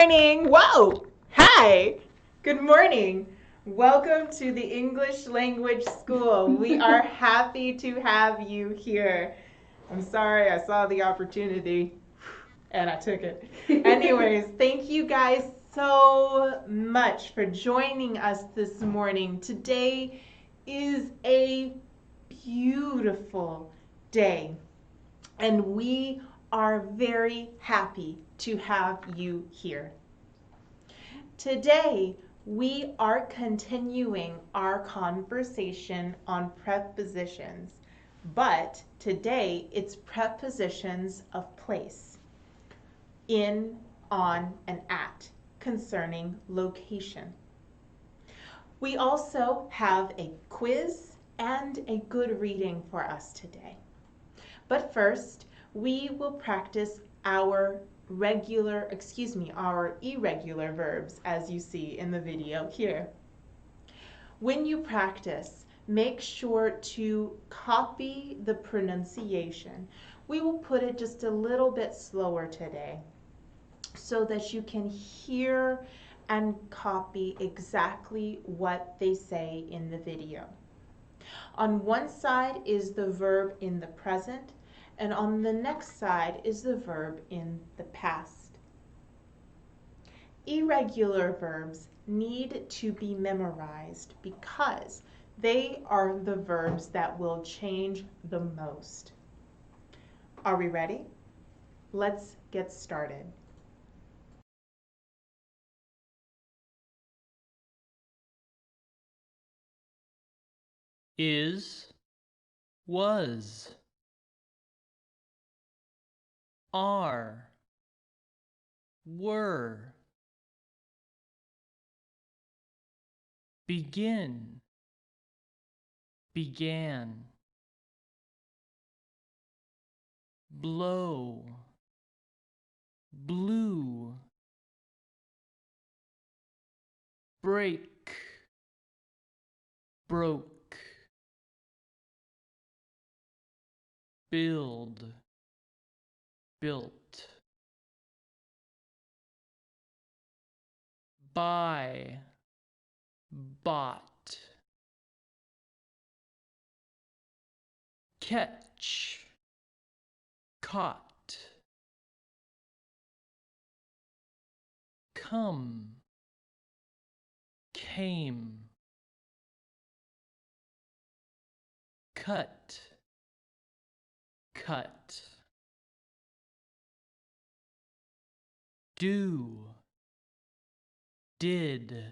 Morning. Whoa. Hi. Good morning. Welcome to the English Language School. We are happy to have you here. I'm sorry I saw the opportunity and I took it. Anyways, thank you guys so much for joining us this morning. Today is a beautiful day, and we are very happy to have you here. Today, we are continuing our conversation on prepositions, but today it's prepositions of place: in, on, and at, concerning location. We also have a quiz and a good reading for us today. But first, we will practice our irregular verbs, as you see in the video here. When you practice, make sure to copy the pronunciation. We will put it just a little bit slower today so that you can hear and copy exactly what they say in the video. On one side is the verb in the present, and on the next side is the verb in the past. Irregular verbs need to be memorized because they are the verbs that will change the most. Are we ready? Let's get started. Is, was, are, were, begin, began, blow, blew, break, broke, build, built, buy, bought, catch, caught, come, came, cut, cut, do, did,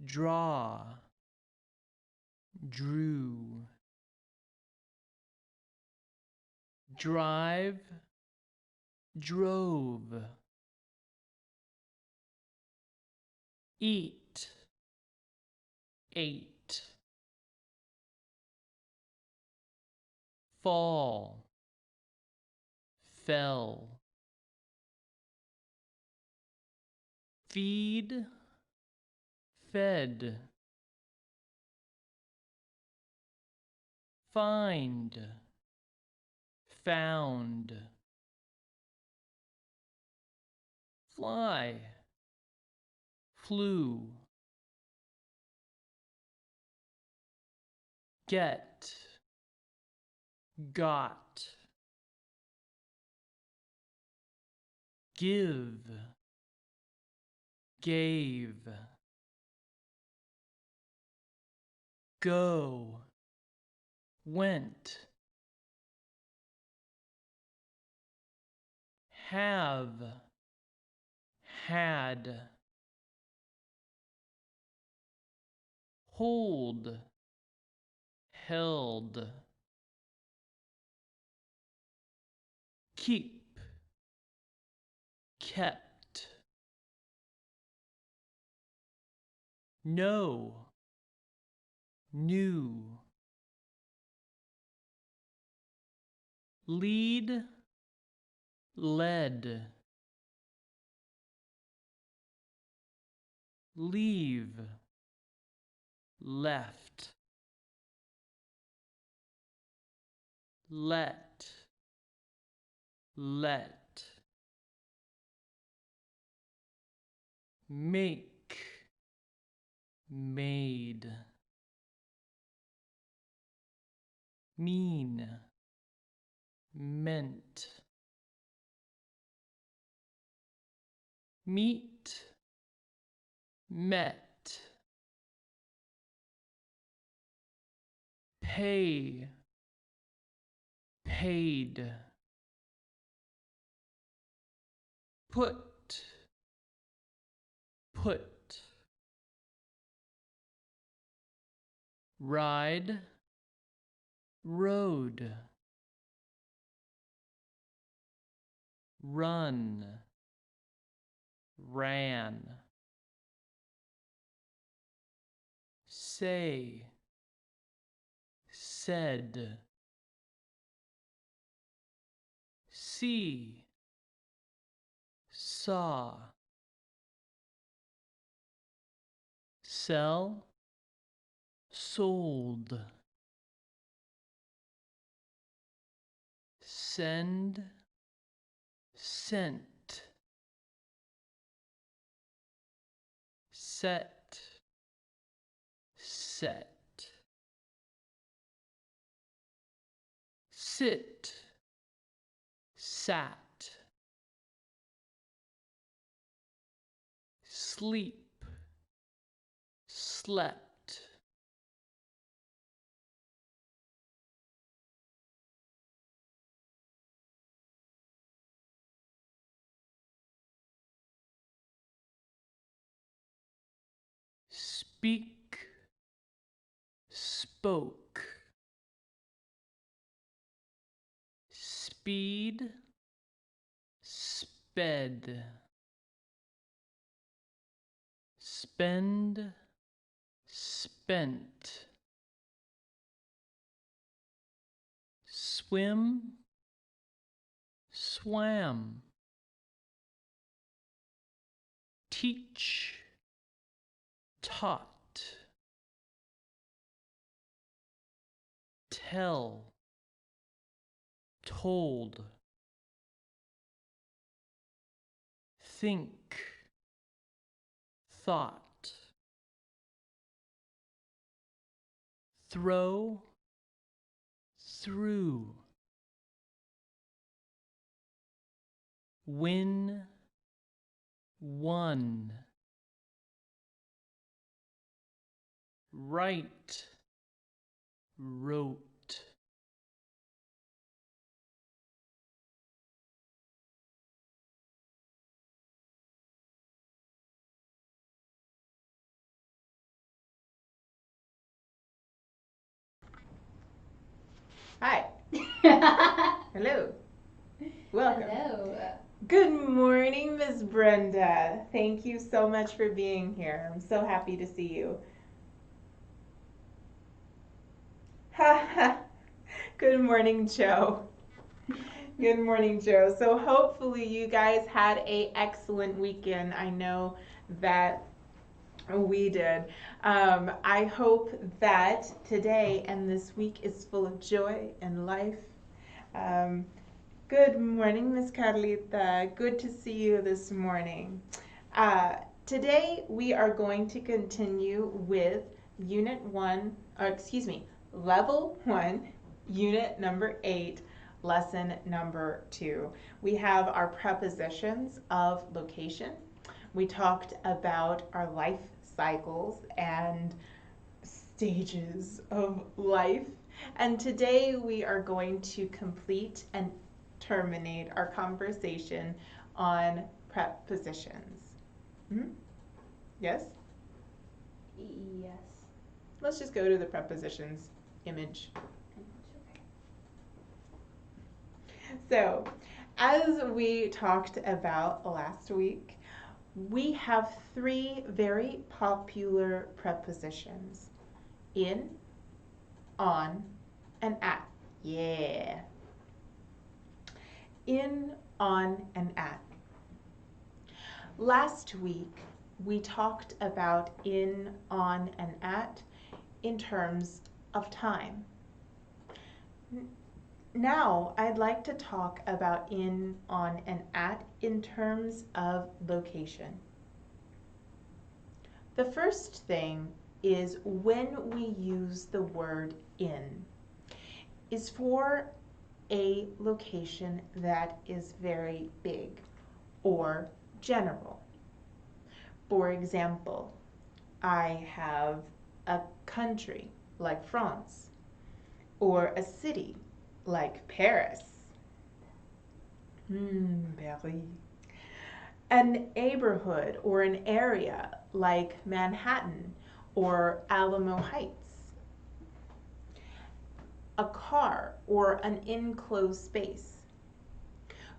draw, drew, drive, drove, eat, ate, fall, fell, feed, fed, find, found, fly, flew, get, got, give, gave, go, went, have, had, hold, held, keep, kept, know, knew, lead, led, leave, left, let, make, made, mean, meant, meet, met, pay, paid, put, put, ride, road, run, ran, say, said, see, saw, sell, sold, send, sent, set, set, sit, sat, sleep, slept, speak, spoke, speed, sped, spend, spent, swim, swam, teach, taught, tell, told, think, thought, throw, through, win, won, write, wrote. Hi. Hello. Welcome. Hello. Good morning, Miss Brenda. Thank you so much for being here. I'm so happy to see you. Ha ha. Good morning, Joe. Good morning, Joe. So hopefully you guys had a excellent weekend. I know that we did. I hope that today and this week is full of joy and life. Um, Good morning, Miss Carlita. Good to see you this morning. Today we are going to continue with Unit 1, or excuse me, Level 1, Unit number 8, Lesson number 2. We have our prepositions of location. We talked about our life cycles and stages of life. And today we are going to complete and terminate our conversation on prepositions. Mm-hmm. Yes? Yes. Let's just go to the prepositions image. So, as we talked about last week, we have 3 very popular prepositions: in, on, and at. Yeah. In, on, and at. Last week, we talked about in, on, and at in terms of time. Now, I'd like to talk about in, on, and at in terms of location. The first thing is when we use the word in is for a location that is very big or general. For example, I have a country like France or a city like Paris. Paris. A neighborhood or an area like Manhattan or Alamo Heights. A car or an enclosed space.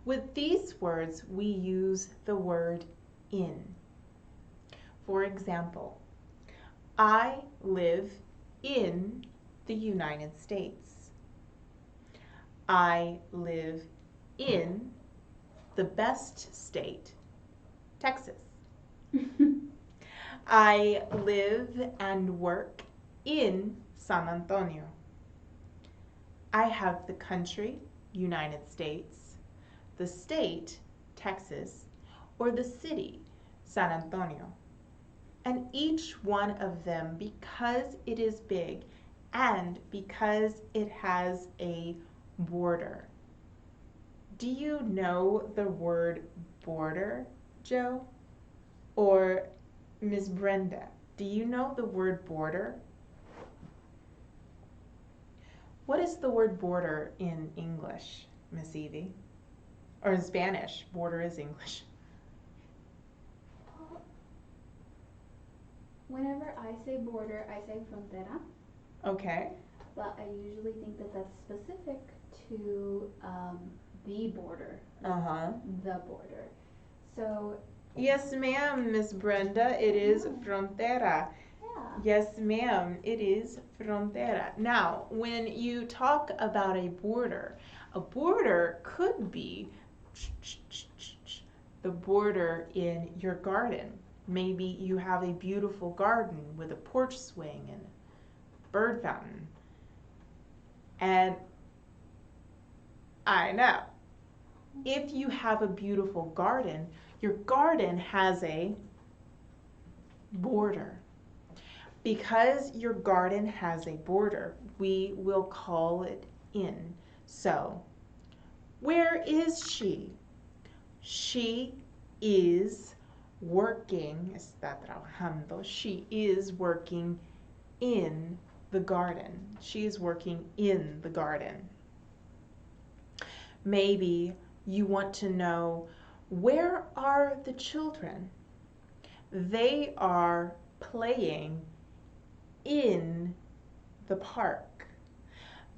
With these words, we use the word in. For example, I live in the United States. I live in the best state, Texas. I live and work in San Antonio. I have the country, United States, the state, Texas, or the city, San Antonio. And each one of them, because it is big and because it has a border. Do you know the word border, Joe? Or Miss Brenda, do you know the word border? What is the word border in English, Miss Evie? Or in Spanish? Border is English. Whenever I say border, I say frontera. Okay. But I usually think that that's specific to the border. Uh-huh. The border. So. Yes, ma'am, Miss Brenda. It is frontera. Yeah. Yes, ma'am. It is frontera. Now, when you talk about a border could be the border in your garden. Maybe you have a beautiful garden with a porch swing and bird fountain. And I know, if you have a beautiful garden, your garden has a border. Because your garden has a border, we will call it in. So, where is she? She is working, está trabajando. She is working in the garden. She is working in the garden. Maybe you want to know, where are the children? They are playing in the park.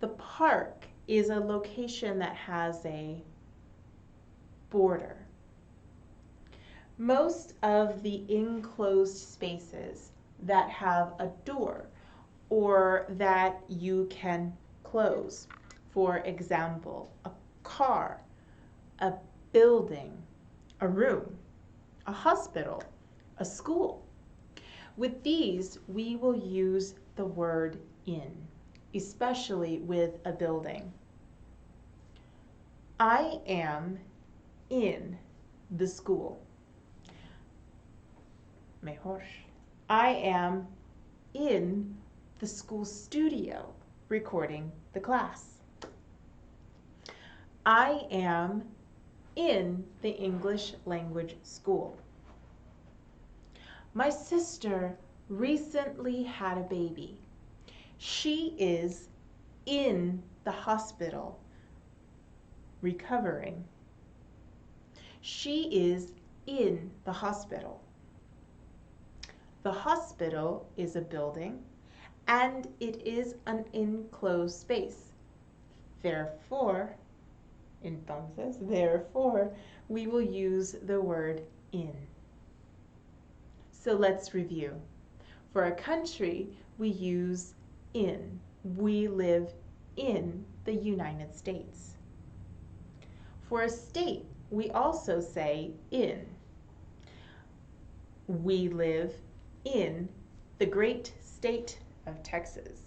The park is a location that has a border. Most of the enclosed spaces that have a door or that you can close, for example, a car, a building, a room, a hospital, a school. With these, we will use the word in, especially with a building. I am in the school. Mejor. I am in the school studio recording the class. I am in the English language school. My sister recently had a baby. She is in the hospital recovering. She is in the hospital. The hospital is a building and it is an enclosed space. Therefore, we will use the word in. So let's review. For a country, we use in. We live in the United States. For a state, we also say in. We live in the great state of Texas.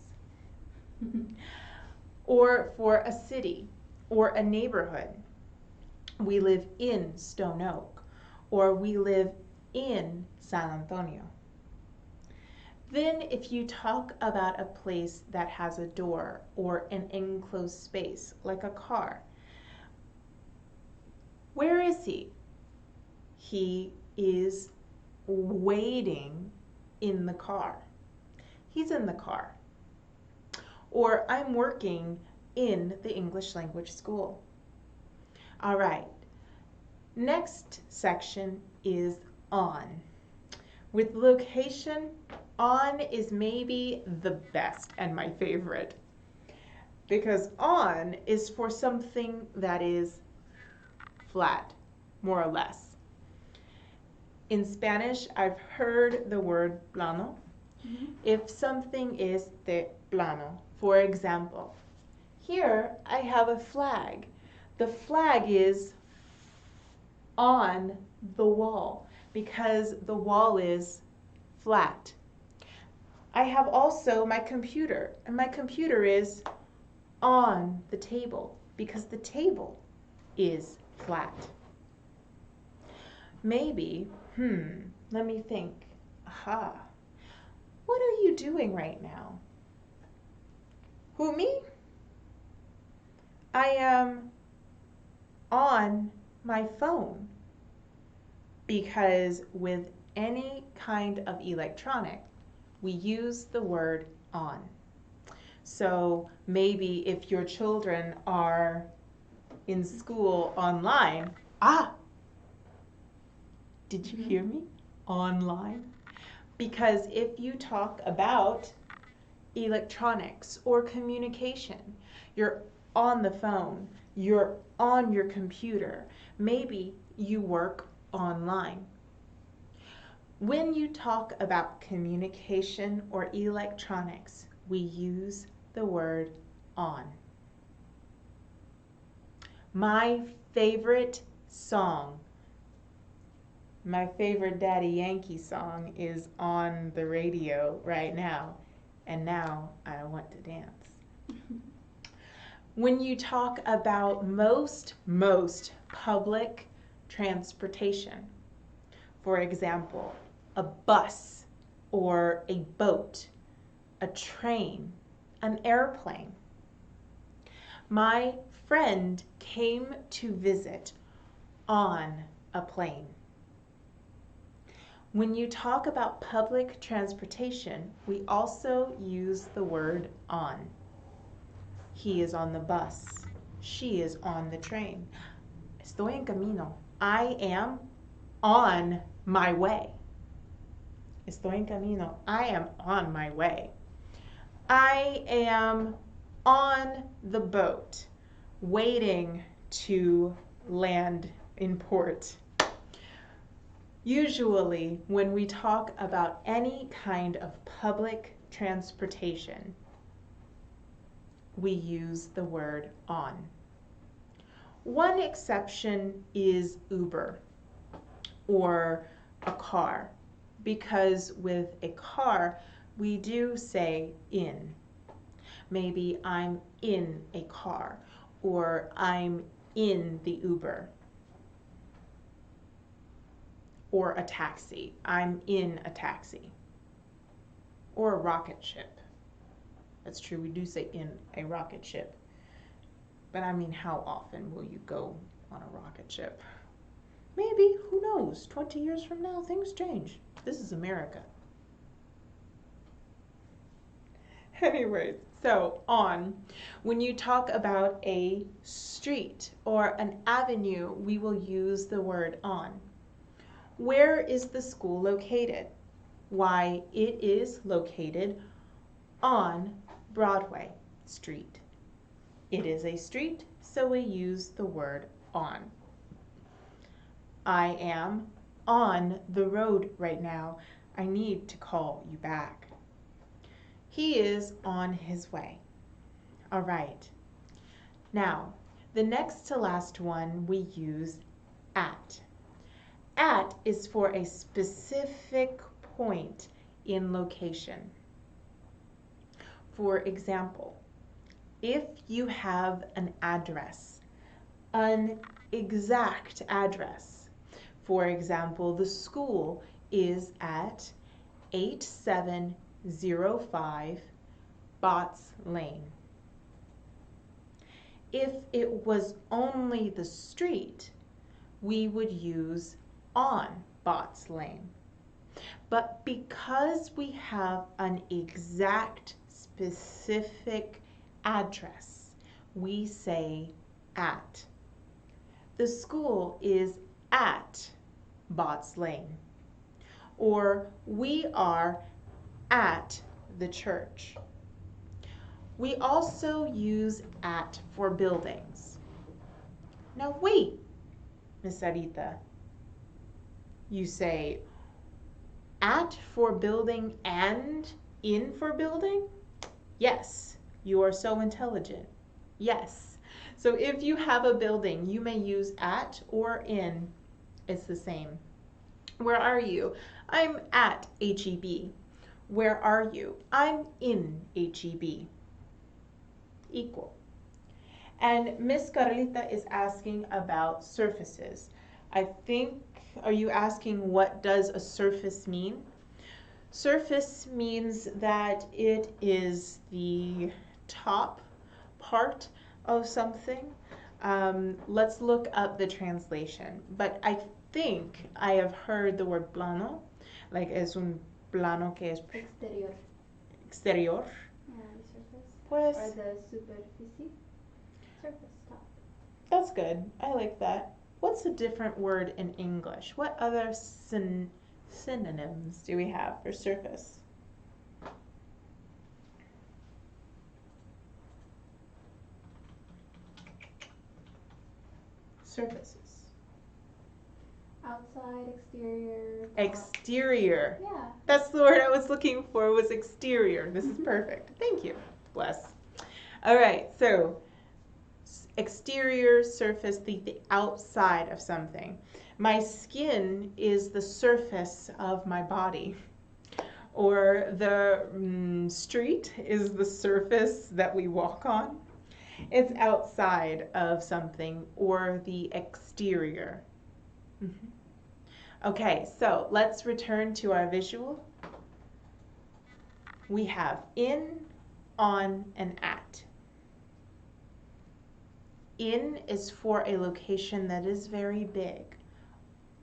Or for a city or a neighborhood, we live in Stone Oak, or we live in San Antonio. Then if you talk about a place that has a door or an enclosed space, like a car, where is he? He is waiting in the car. He's in the car. Or I'm working in the English language school. All right. Next section is on. With location, on is maybe the best and my favorite, because on is for something that is flat, more or less. In Spanish, I've heard the word plano. If something is de plano, for example, here I have a flag. The flag is on the wall because the wall is flat. I have also my computer, and my computer is on the table because the table is flat. Maybe, let me think. Aha. What are you doing right now? Who, me? I am on my phone because with any kind of electronic, we use the word on. So maybe if your children are in school online, did you hear me? Online. Because if you talk about electronics or communication, you're on the phone, you're on your computer, maybe you work online. When you talk about communication or electronics, we use the word on. My favorite song, my favorite Daddy Yankee song is on the radio right now, and now I want to dance. When you talk about most public transportation, for example, a bus or a boat, a train, an airplane. My friend came to visit on a plane. When you talk about public transportation, we also use the word on. He is on the bus. She is on the train. Estoy en camino. I am on my way. Estoy en camino. I am on my way. I am on the boat, waiting to land in port. Usually, when we talk about any kind of public transportation, we use the word on. One exception is Uber or a car, because with a car, we do say in. Maybe I'm in a car, or I'm in the Uber. Or a taxi. I'm in a taxi. Or a rocket ship. That's true, we do say in a rocket ship. But I mean, how often will you go on a rocket ship? Maybe, who knows? 20 years from now, things change. This is America. Anyways, so on. When you talk about a street or an avenue, we will use the word on. Where is the school located? Why, it is located on Broadway Street. It is a street, so we use the word on. I am on the road right now. I need to call you back. He is on his way. All right. Now, the next to last one we use at. At is for a specific point in location. For example, if you have an address, an exact address, for example, the school is at 87 05 Botts Lane. If it was only the street, we would use on Botts Lane. But because we have an exact specific address, we say at. The school is at Botts Lane. Or we are at the church. We also use at for buildings. Now wait, Miss Sarita. You say at for building and in for building? Yes, you are so intelligent. Yes. So if you have a building, you may use at or in. It's the same. Where are you? I'm at HEB. Where are you? I'm in HEB. Equal. And Miss Carlita is asking about surfaces. I think, are you asking what does a surface mean? Surface means that it is the top part of something. Let's look up the translation. But I think I have heard the word plano, like es un plano que es Exterior. exterior. Yeah, the surface. Pues, Or the superficie. Surface, top. that's good. I like that. What's a different word in English? What other synonyms do we have for surface? Surfaces. Outside, exterior. Top. Exterior. Yeah. That's the word I was looking for, was exterior. This is perfect. Thank you. Bless. All right, so exterior surface, the outside of something. My skin is the surface of my body. Or the street is the surface that we walk on. It's outside of something, or the exterior. Okay, so let's return to our visual. We have in, on, and at. In is for a location that is very big,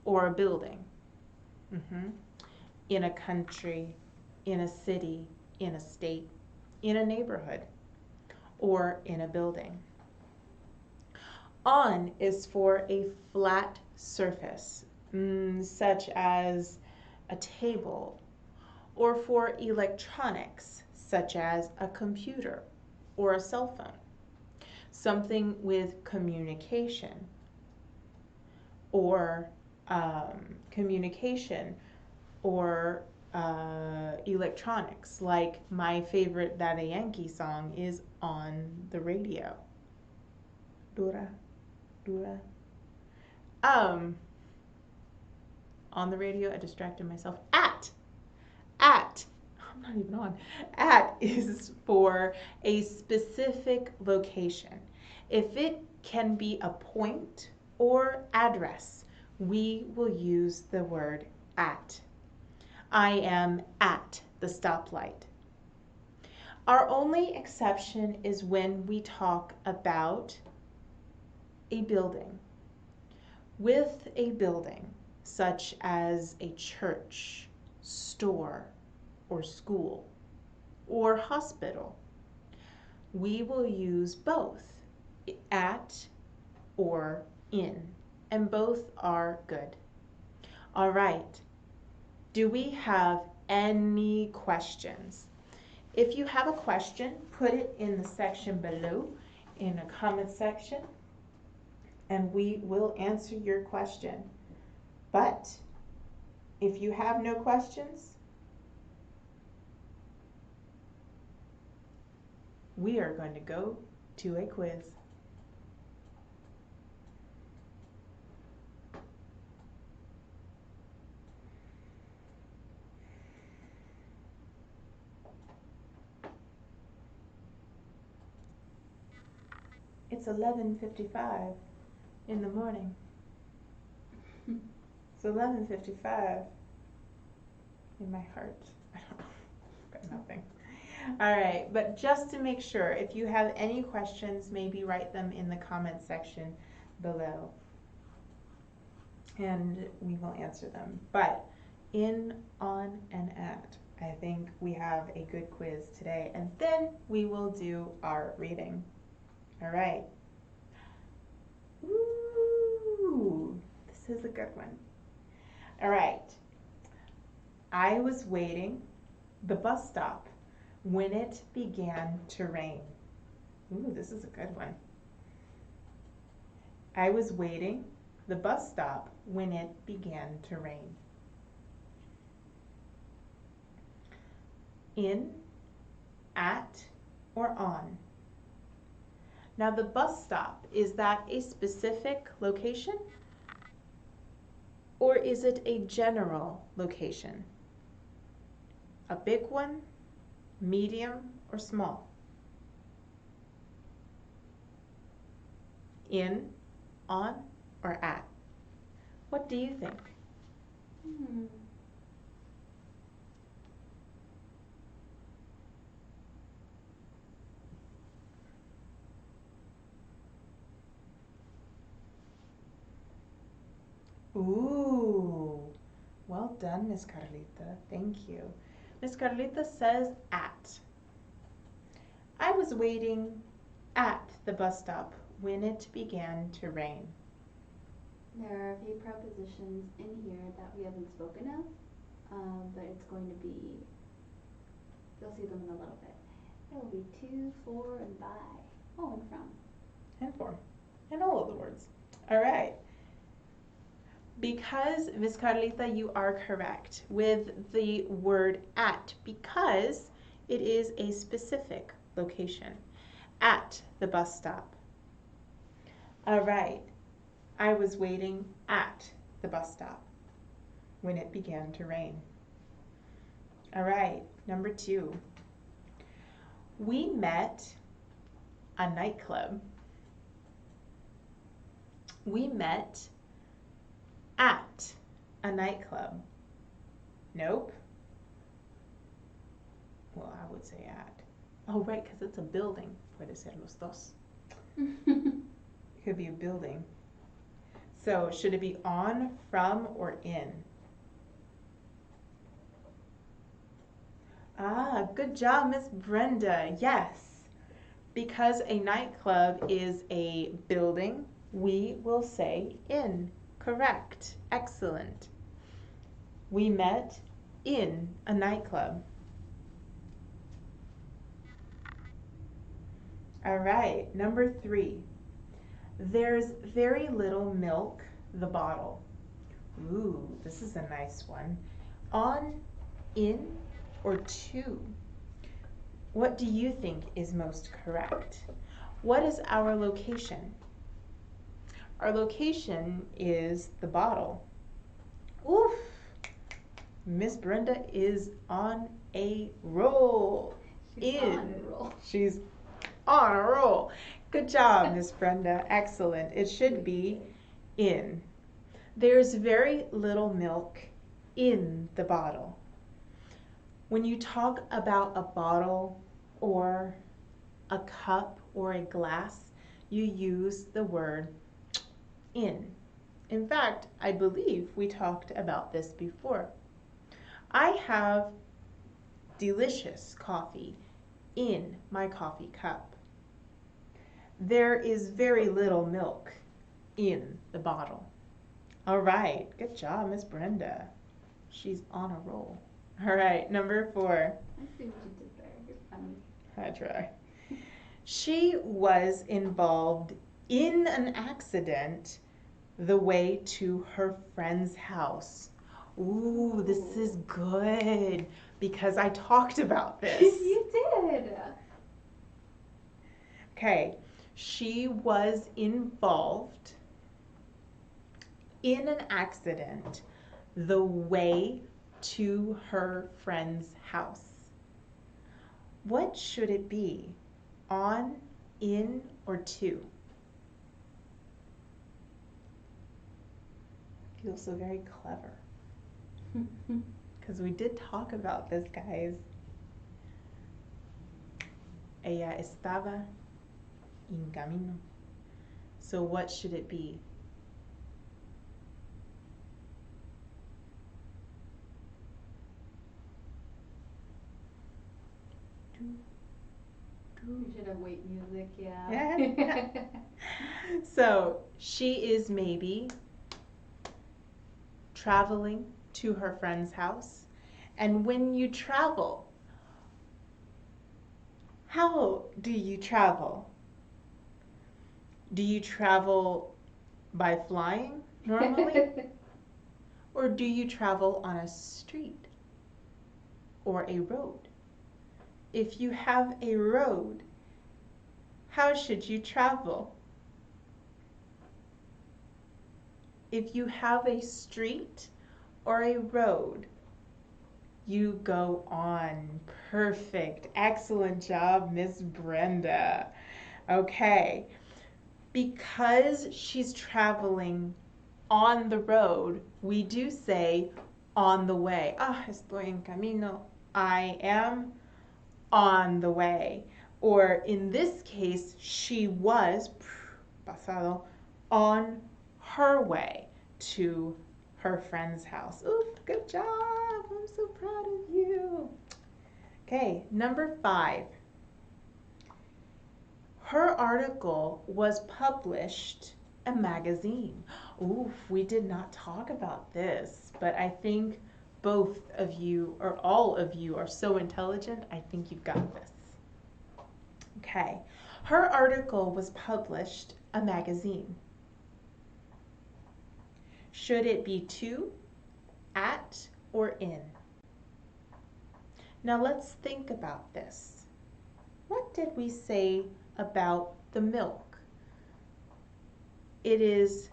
or a building. In a country, in a city, in a state, in a neighborhood, or in a building. On is for a flat surface, such as a table, or for electronics, such as a computer or a cell phone. Something with communication, or electronics, like my favorite Daddy Yankee song is On the Radio. Dura, dura. On the radio, I distracted myself. At, I'm not even on. At is for a specific location. If it can be a point or address, we will use the word at. I am at the stoplight. Our only exception is when we talk about a building. With a building, such as a church, store, or school, or hospital, we will use both at or in, and both are good. All right, do we have any questions? If you have a question, put it in the section below in the comment section, and we will answer your question. But if you have no questions, we are going to go to a quiz. It's 11:55 in the morning. It's 11:55 in my heart. I don't know. nothing. All right, but just to make sure, if you have any questions, maybe write them in the comment section below, and we will answer them. But in, on, and at, I think we have a good quiz today, and then we will do our reading. All right. Ooh, this is a good one. All right. I was waiting the bus stop when it began to rain. Ooh, this is a good one. I was waiting the bus stop when it began to rain. In, at, or on. Now the bus stop, is that a specific location? Or is it a general location? A big one, medium, or small? In, on, or at? What do you think? Ooh, well done, Miss Carlita. Thank you. Miss Carlita says at. I was waiting at the bus stop when it began to rain. There are a few prepositions in here that we haven't spoken of, but it's going to be, you'll see them in a little bit. It will be to, for, and by. Oh, and from. And for. And all of the words. All right. Because, Miss Carlita, you are correct with the word at, because it is a specific location. At the bus stop. All right. I was waiting at the bus stop when it began to rain. All right, number 2. We met a nightclub. We met at a nightclub. Nope. Well, I would say at. Oh, right, because it's a building. Puede ser los dos. It could be a building. So should it be on, from, or in? Ah, good job, Miss Brenda. Yes. Because a nightclub is a building, we will say in. Correct. Excellent. We met in a nightclub. All right, number 3. There's very little milk, the bottle. Ooh, this is a nice one. On, in, or to? What do you think is most correct? What is our location? Our location is the bottle. Oof! Miss Brenda is on a roll. She's on a roll. She's on a roll. Good job, Miss Brenda. Excellent. It should be in. There's very little milk in the bottle. When you talk about a bottle or a cup or a glass, you use the word in. In fact, I believe we talked about this before. I have delicious coffee in my coffee cup. There is very little milk in the bottle. All right, good job, Miss Brenda. She's on a roll. All right, number 4. I see what you did there. You're funny. I try. She was involved in an accident the way to her friend's house. Ooh, this is good because I talked about this. You did. Okay, she was involved in an accident the way to her friend's house. What should it be? On, in, or to? Feels so very clever. Because we did talk about this, guys. Ella estaba en camino. So what should it be? We should have wait music, yeah. Yeah. So she is maybe traveling to her friend's house. And when you travel, how do you travel? Do you travel by flying normally? Or do you travel on a street or a road? If you have a road, how should you travel? If you have a street or a road, you go on. Perfect. Excellent job, Miss Brenda. Okay. Because she's traveling on the road, we do say on the way. Ah, estoy en camino. I am on the way. Or in this case, she was pasado on her way to her friend's house. Ooh, good job. I'm so proud of you. Okay, number 5. Her article was published a magazine. Ooh, we did not talk about this, but I think both of you or all of you are so intelligent. I think you've got this. Okay. Her article was published a magazine. Should it be to, at, or in? Now let's think about this. What did we say about the milk? It is,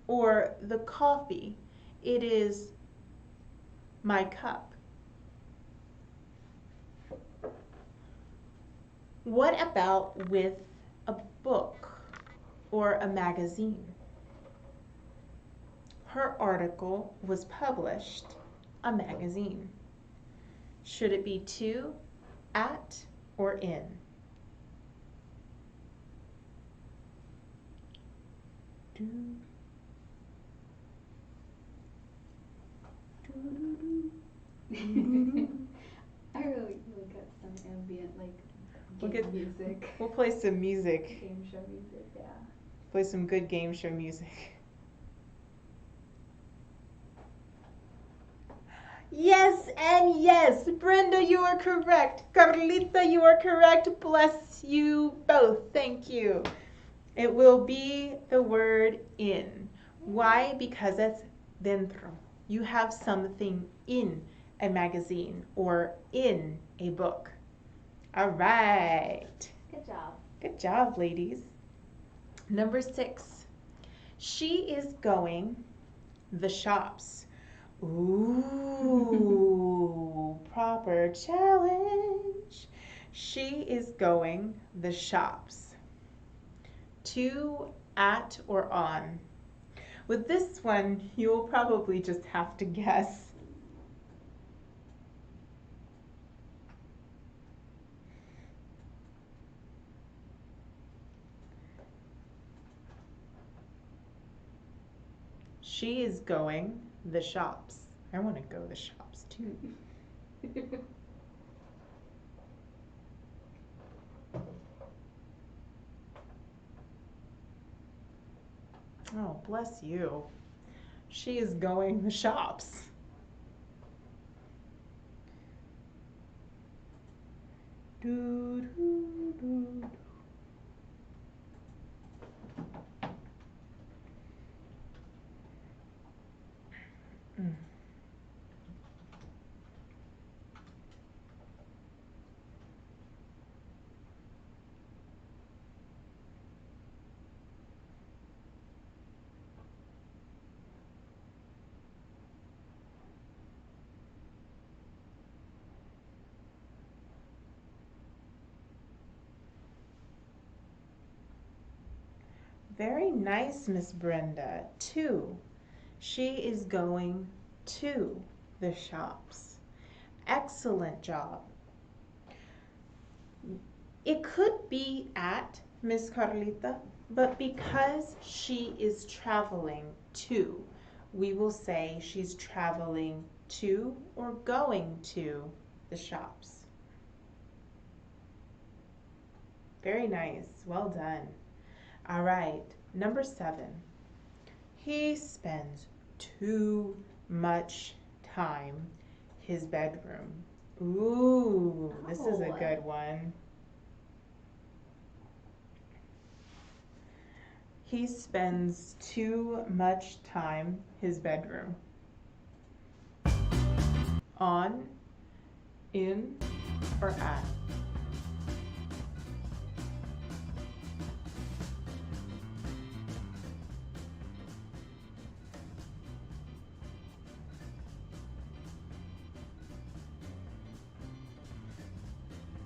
or the coffee, it is my cup. What about with a book or a magazine? Her article was published a magazine. Should it be to, at, or in? I really got some ambient We'll game get- music. We'll play some music. Game show music, yeah. Play some good game show music. Yes and yes. Brenda, you are correct. Carlita, you are correct. Bless you both. Thank you. It will be the word in. Why? Because it's dentro. You have something in a magazine or in a book. All right. Good job. Good job, ladies. Number 6. She is going the shops. Ooh, proper challenge. She is going the shops. To, at, or on. With this one, you'll probably just have to guess. She is going the shops. I want to go the shops too. Oh, bless you. She is going the shops. Do, do, do. Mm. Very nice, Miss Brenda. To. She is going to the shops. Excellent job. It could be at Miss Carlita, but because she is traveling to, we will say she's traveling to or going to the shops. Very nice. Well done. All right. Number 7. He spends too much time his bedroom. Ooh, this is a good one. He spends too much time his bedroom. On, in, or at?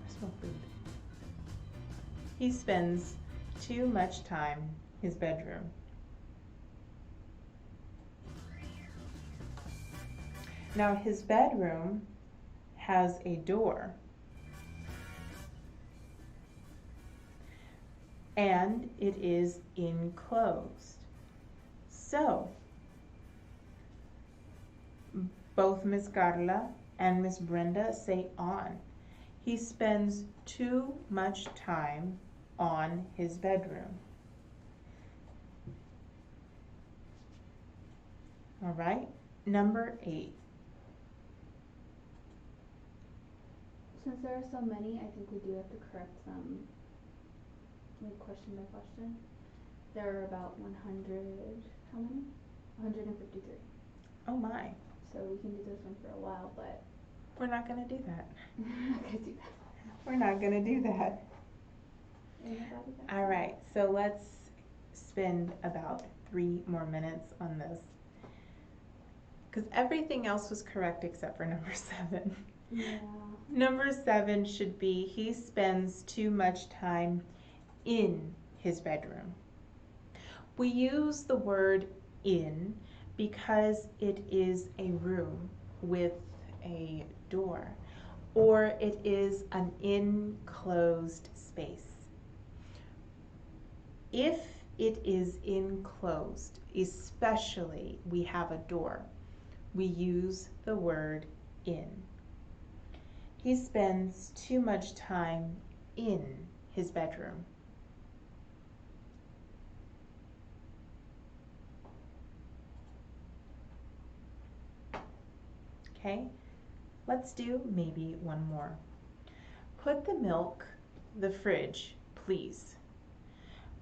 I smell food. He spends too much time his bedroom. Now his bedroom has a door, and it is enclosed. So both Miss Carla and Miss Brenda say on. He spends too much time on his bedroom. All right, number 8. Since there are so many, I think we do have to correct them, like question by question. There are about 100, how many? 153. Oh my, So we can do this one for a while, but we're not gonna do that. we're not gonna do that. We're not gonna do that. Anybody got All right, so let's spend about 3 more minutes on this, because everything else was correct except for number 7. Yeah. Number 7 should be he spends too much time in his bedroom. We use the word in because it is a room with a door, or it is an enclosed space. If it is enclosed, especially we have a door, we use the word in. He spends too much time in his bedroom. Okay, let's do maybe one more. Put the milk, the fridge, please.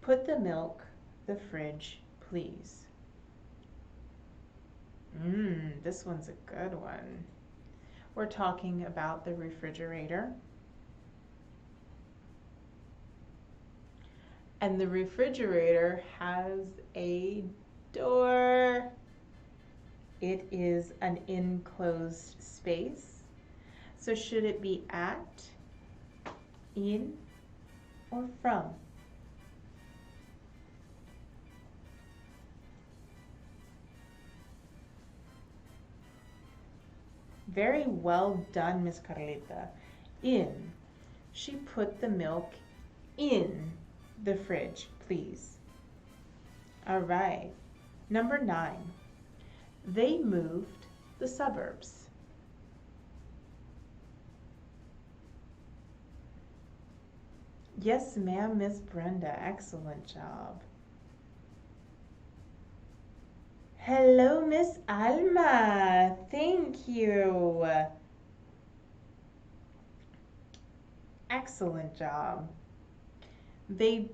Put the milk, the fridge, please. This one's a good one. We're talking about the refrigerator. And the refrigerator has a door. It is an enclosed space. So should it be at, in, or from? Very well done, Miss Carlita. In. She put the milk in the fridge, please. All right. Number 9. They moved the suburbs. Yes, ma'am, Miss Brenda. Excellent job. Hello, Miss Alma. Thank you. Excellent job. They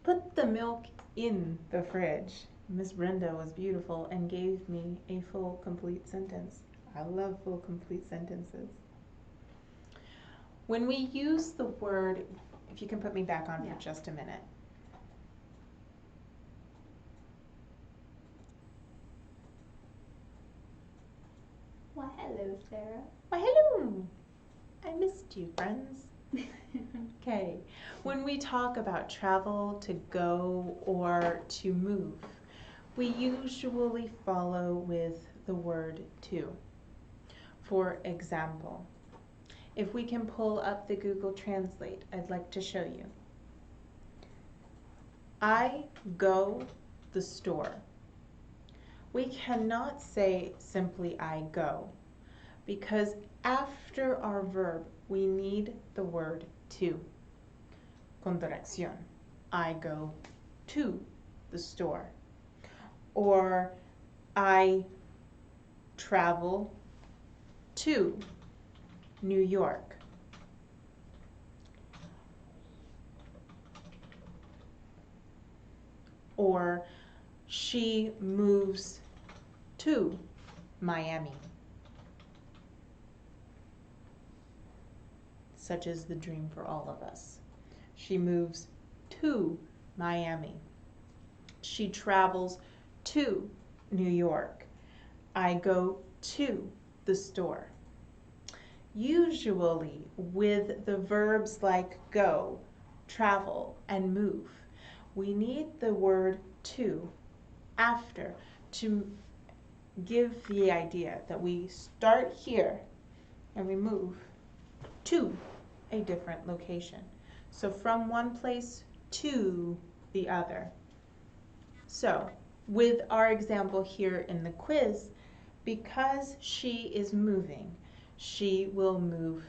put the milk in the fridge. Miss Brenda was beautiful and gave me a full, complete sentence. I love full, complete sentences. When we use the word, if you can put me back on for just a minute. Why, hello, Sarah. Why, hello. I missed you, friends. Okay. When we talk about travel, to go, or to move, we usually follow with the word to. For example, if we can pull up the Google Translate, I'd like to show you. I go the store. We cannot say simply I go, because after our verb, we need the word to. Contracción. I go to the store. Or I travel to New York. Or she moves to Miami. Such is the dream for all of us. She moves to Miami. She travels to New York. I go to the store. Usually with the verbs like go, travel, and move, we need the word to after to give the idea that we start here and we move to a different location. So from one place to the other. So with our example here in the quiz, because she is moving, she will move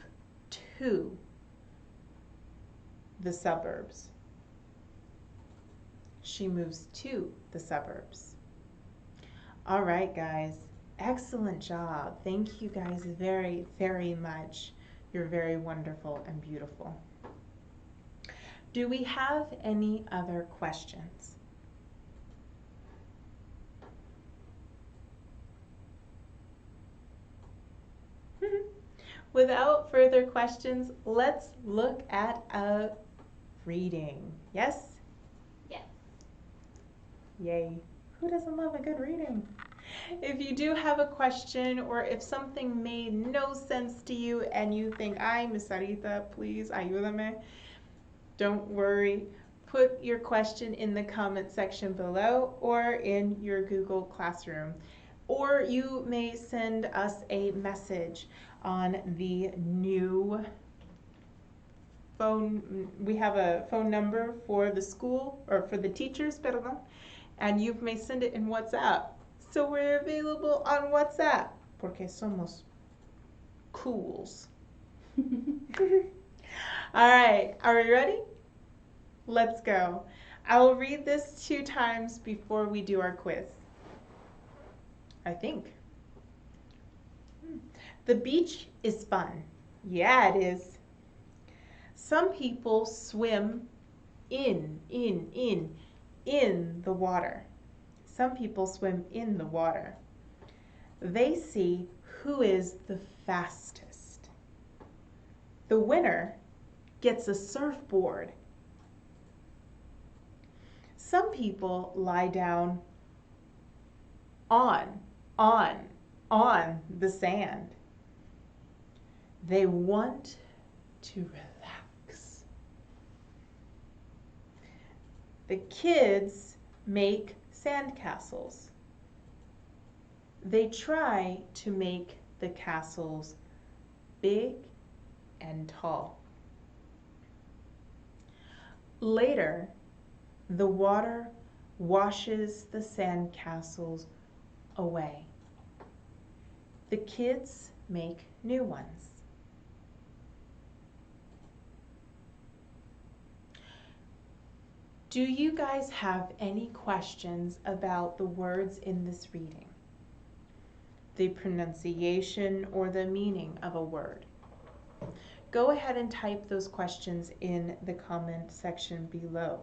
to the suburbs. She moves to the suburbs. All right, guys. Excellent job. Thank you guys very, very much. You're very wonderful and beautiful. Do we have any other questions? Without further questions, let's look at a reading. Yes? Yes. Yay. Who doesn't love a good reading? If you do have a question or if something made no sense to you and you think, ay, Miss Sarita, please ayúdame, don't worry. Put your question in the comment section below or in your Google Classroom. Or you may send us a message on the new phone. We have a phone number for the school, or for the teachers, perdón, and you may send it in WhatsApp. So we're available on WhatsApp, porque somos cools. All right, are we ready? Let's go. I will read this 2 times before we do our quiz. I think. The beach is fun. Yeah, it is. Some people swim in the water. Some people swim in the water. They see who is the fastest. The winner gets a surfboard. Some people lie down on the sand. They want to relax. The kids make sandcastles. They try to make the castles big and tall. Later, the water washes the sandcastles away. The kids make new ones. Do you guys have any questions about the words in this reading? The pronunciation or the meaning of a word? Go ahead and type those questions in the comment section below,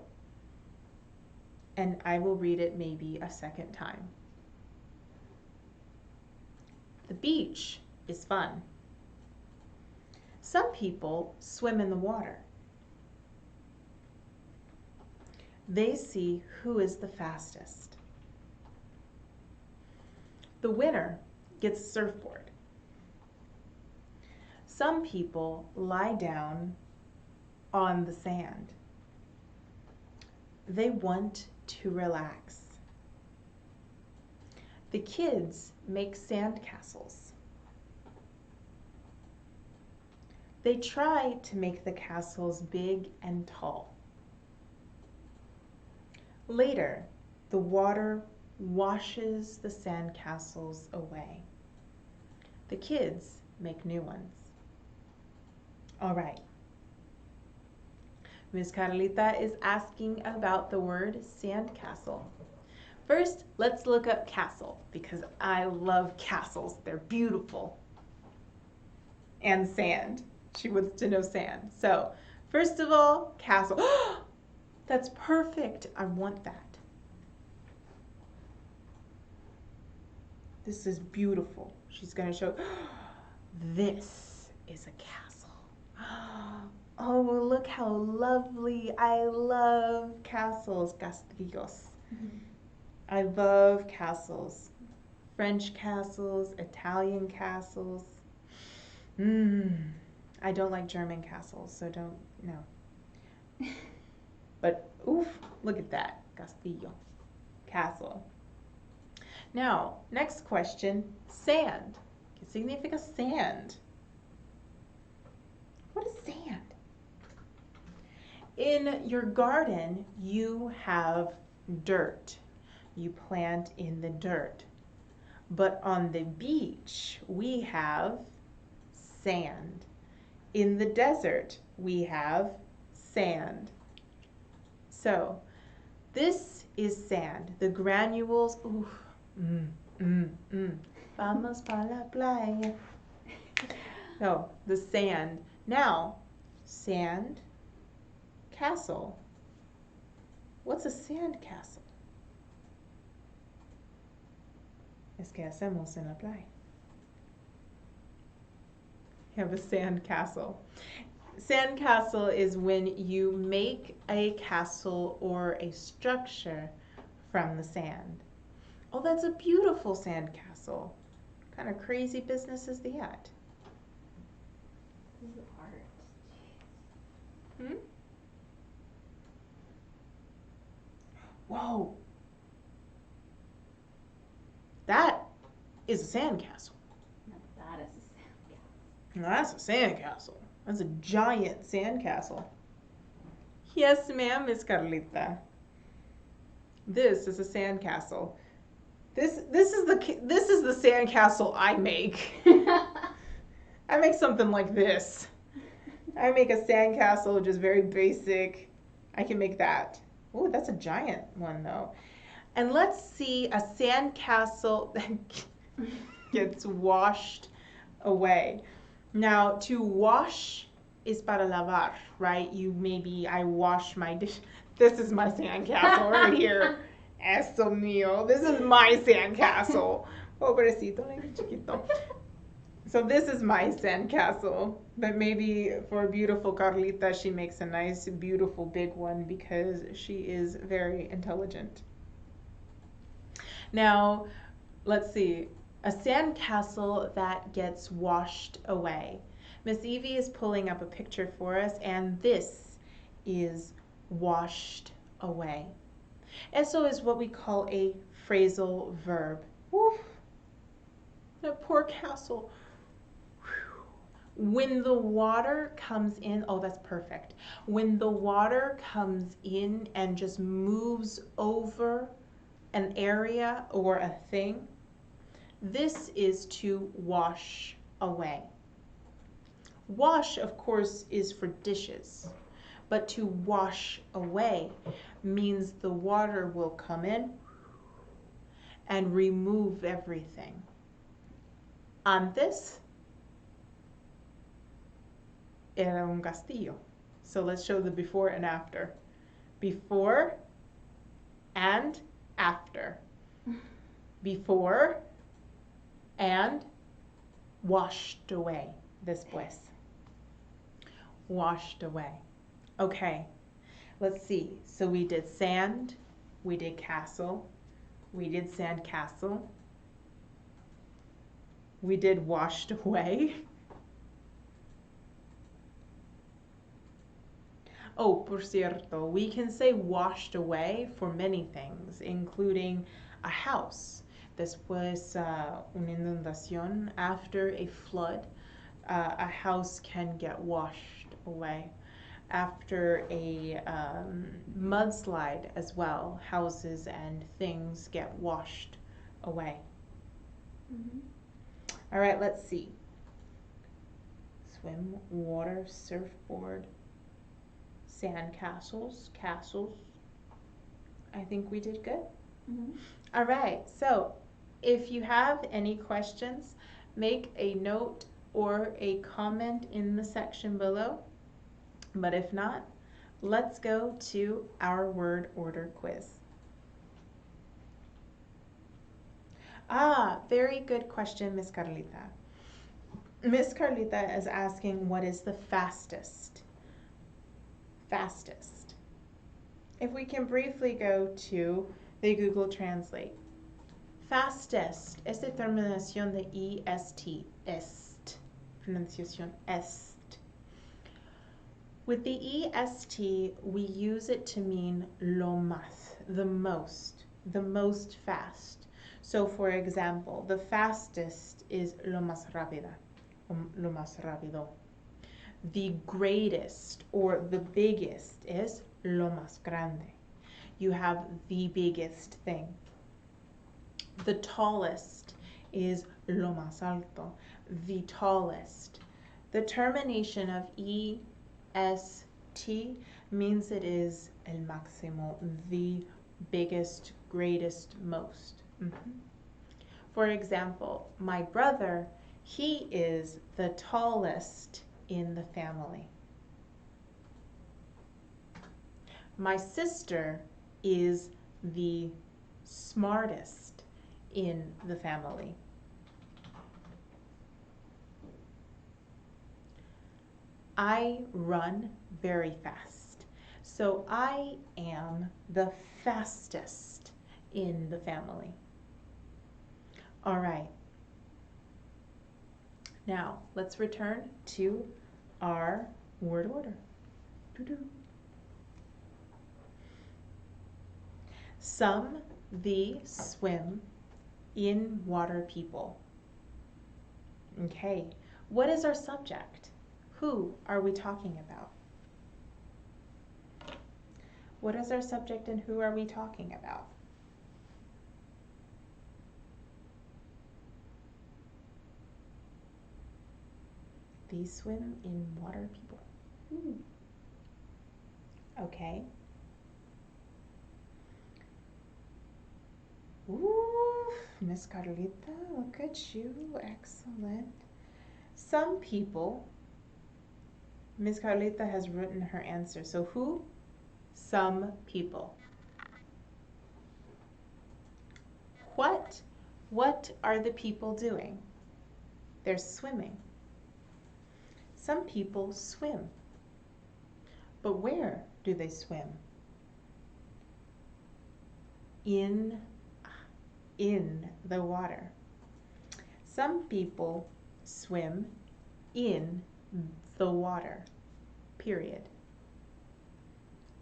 and I will read it maybe a second time. The beach is fun. Some people swim in the water. They see who is the fastest. The winner gets a surfboard. Some people lie down on the sand. They want to relax. The kids make sandcastles. They try to make the castles big and tall. Later, the water washes the sand castles away. The kids make new ones. All right. Miss Carlita is asking about the word sandcastle. First, let's look up castle because I love castles. They're beautiful. And sand. She wants to know sand. So, first of all, castle. That's perfect. I want that. This is beautiful. She's going to show. This is a castle. Oh, look how lovely. I love castles, castillos. I love castles. French castles, Italian castles. I don't like German castles, so don't, no. But, oof, look at that. Castillo. Castle. Now, next question. Sand. ¿Qué significa sand? What is sand? In your garden, you have dirt. You plant in the dirt. But on the beach, we have sand. In the desert, we have sand. So, this is sand. The granules, Vamos pa la playa. No, the sand. Now, sand castle. What's a sand castle? Es que hacemos en la playa. You have a sand castle. Sand castle is when you make a castle or a structure from the sand. Oh, that's a beautiful sand castle. What kind of crazy business is that? This is art. Hmm? Whoa. That is a sand castle. Now that is a sand castle. Now that's a sand castle. That's a giant sand castle. Yes, ma'am, Miss Carlita. This is a sand castle. This is the sand castle I make. I make something like this. I make a sand castle, just very basic. I can make that. Oh, that's a giant one though. And let's see a sand castle that gets washed away. Now, to wash is para lavar, right? I wash my dish. This is my sand castle right here. Eso mío. This is my sand castle. Pobrecito, chiquito. So this is my sand castle. But maybe for beautiful Carlita, she makes a nice, beautiful big one because she is very intelligent. Now, let's see. A sand castle that gets washed away. Miss Evie is pulling up a picture for us, and this is washed away. Eso is what we call a phrasal verb. Woof. That poor castle. When the water comes in, oh, that's perfect. When the water comes in and just moves over an area or a thing, this is to wash away. Wash, of course, is for dishes, but to wash away means the water will come in and remove everything. Antes era un castillo. So let's show the before and after. Before and after. Before and washed away. Después. Washed away. Okay, let's see. So we did sand, we did castle, we did sand castle, we did washed away. Oh, por cierto, we can say washed away for many things, including a house. Después, una inundación, after a flood. a house can get washed away. After a mudslide as well, houses and things get washed away. All right, let's see. Swim, water, surfboard, sand castles, castles. I think we did good. All right, so if you have any questions, make a note or a comment in the section below. But if not, let's go to our word order quiz. Very good question, Miss Carlita. Miss Carlita is asking, what is the fastest? Fastest. If we can briefly go to the Google Translate. Fastest es de terminación de est, est, pronunciación est. With the est, we use it to mean lo más, the most fast. So for example, the fastest is lo más rápida, lo más rápido. The greatest or the biggest is lo más grande. You have the biggest thing. The tallest is lo más alto, the tallest. The termination of est means it is el máximo, the biggest, greatest, most. For example, my brother, he is the tallest in the family. My sister is the smartest in the family. I run very fast. So I am the fastest in the family. All right. Now, let's return to our word order. Some, the, swim, in water people. Okay, what is our subject? Who are we talking about? What is our subject and who are we talking about? These swim in water people. Okay. Ooh, Miss Carlita, look at you. Excellent. Some people. Miss Carlita has written her answer. So who? Some people. What? What are the people doing? They're swimming. Some people swim. But where do they swim? In the water. Some people swim in the water. Period.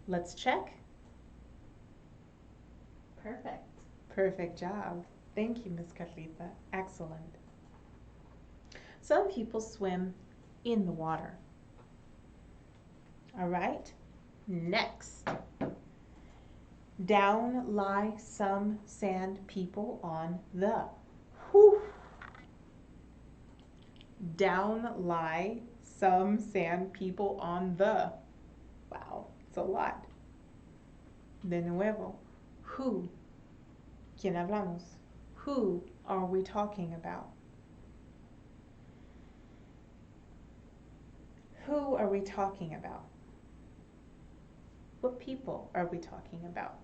Let's check. Perfect. Perfect job. Thank you, Miss Carlita. Excellent. Some people swim in the water. All right. Next. Down lie some sand people on the. Whew. Down lie some sand people on the. Wow, it's a lot. De nuevo. Who? ¿Quién hablamos? Who are we talking about? Who are we talking about? What people are we talking about?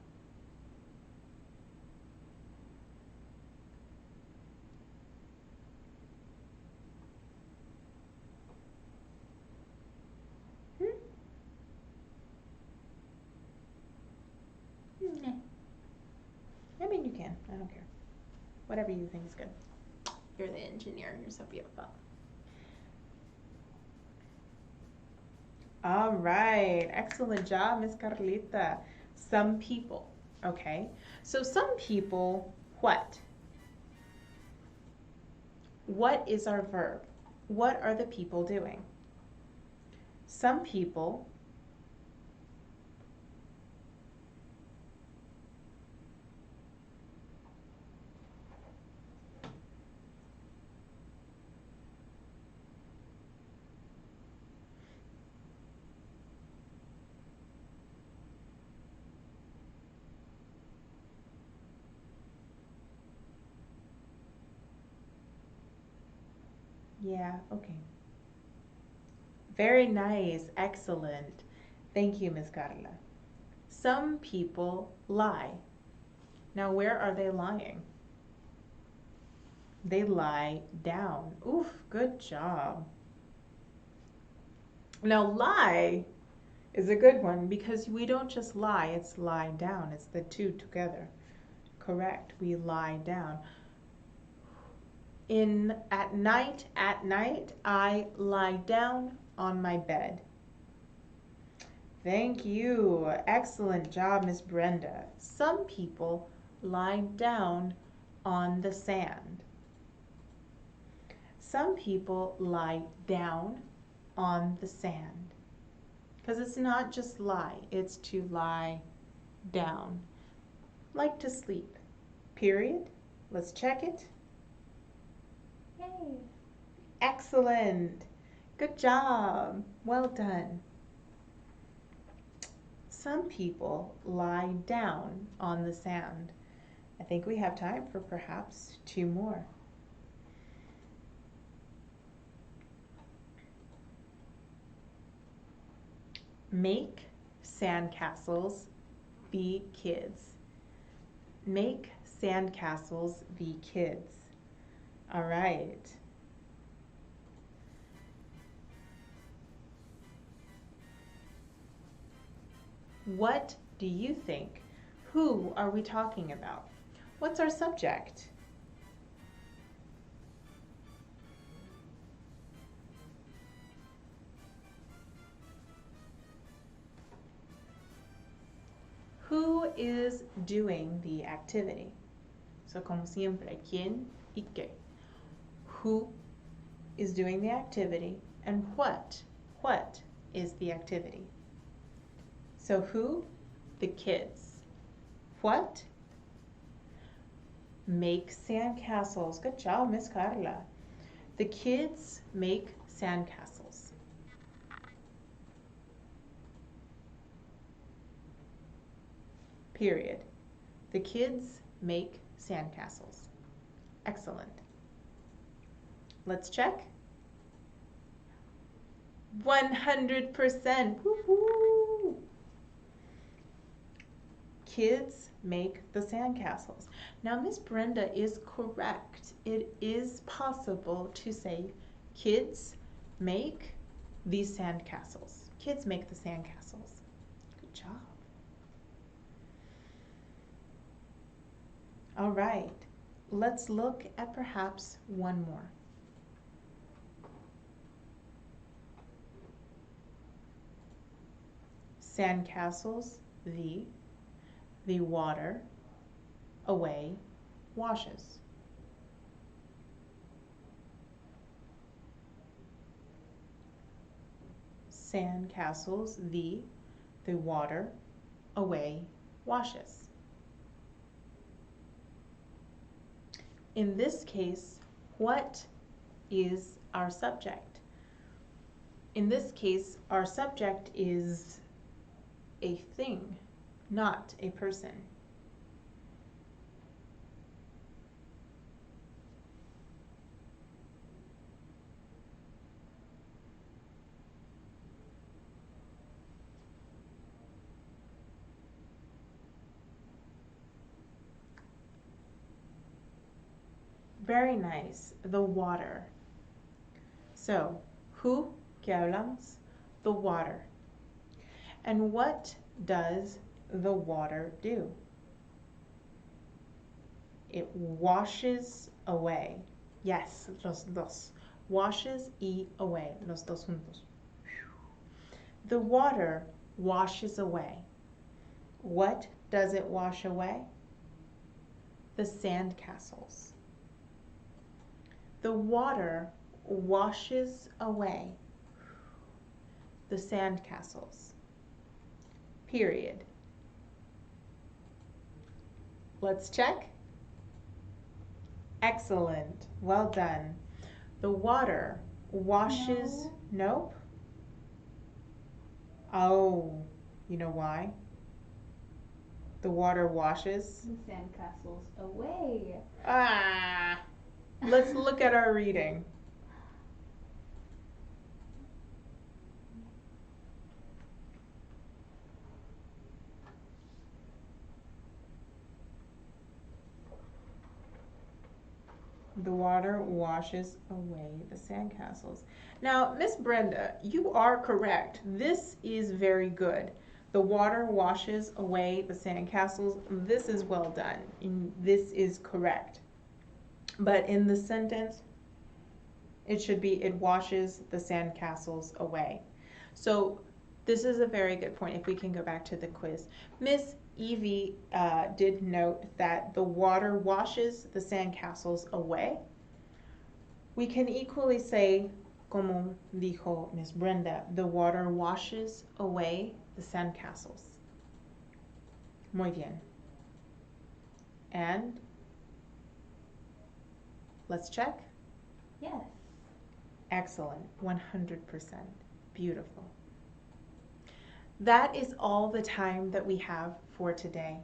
I mean, you can. I don't care. Whatever you think is good. You're the engineer. You're so beautiful. All right. Excellent job, Miss Carlita. Some people. Okay. So some people, what? What is our verb? what are the people doing? Some people Yeah, okay. Very nice, excellent. Thank you, Miss Carla. Some people lie. Now, where are they lying? They lie down. Oof, good job. Now, lie is a good one because we don't just lie, it's lie down. It's the two together. Correct. We lie down. At night, I lie down on my bed. Thank you. Excellent job, Miss Brenda. Some people lie down on the sand. Some people lie down on the sand. Because it's not just lie, it's to lie down. Like to sleep. Period. Let's check it. Yay. Excellent. Good job. Well done. Some people lie down on the sand. I think we have time for perhaps two more. Make sandcastles, be kids. Make sandcastles, be kids. All right. What do you think? Who are we talking about? What's our subject? Who is doing the activity? So, como siempre, ¿quién y qué? Who is doing the activity and what? What is the activity? So who? The kids. What? Make sandcastles. Good job, Miss Carla. The kids make sandcastles. Period. The kids make sandcastles. Excellent. Let's check. 100%. Woo-hoo. Kids make the sandcastles. Now, Miss Brenda is correct. It is possible to say kids make these sandcastles. Kids make the sandcastles. Good job. All right. Let's look at perhaps one more. Sandcastles, the water, away, washes. Sandcastles, the water, away, washes. In this case, what is our subject? In this case, our subject is a thing, not a person. Very nice. The water. So, who? ¿Qué hablamos? The water. And what does the water do? It washes away. Yes, los dos. Washes y away. Los dos juntos. The water washes away. What does it wash away? The sandcastles. The water washes away the sandcastles. Period. Let's check. Excellent. Well done. The water washes. No. Nope. Oh, you know why? The water washes. The sandcastles away. Ah. Let's look at our reading. The water washes away the sandcastles. Now, Miss Brenda, you are correct. This is very good. The water washes away the sandcastles. This is well done. And this is correct. But in the sentence, it should be, it washes the sandcastles away. So this is a very good point. If we can go back to the quiz. Miss Evie did note that the water washes the sandcastles away. We can equally say, como dijo Miss Brenda, the water washes away the sandcastles. Muy bien. And let's check. Yes. Excellent. 100%. Beautiful. That is all the time that we have for today.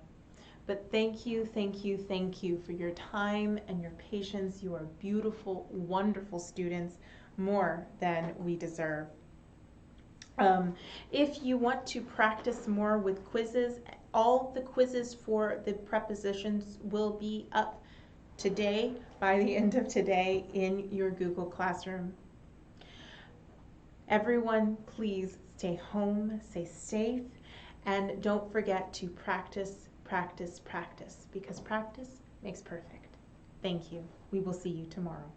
But thank you, thank you, thank you for your time and your patience. You are beautiful, wonderful students, more than we deserve. If you want to practice more with quizzes, all the quizzes for the prepositions will be up today, by the end of today, in your Google Classroom. Everyone, please stay home, stay safe, and don't forget to practice, practice, practice, because practice makes perfect. Thank you. We will see you tomorrow.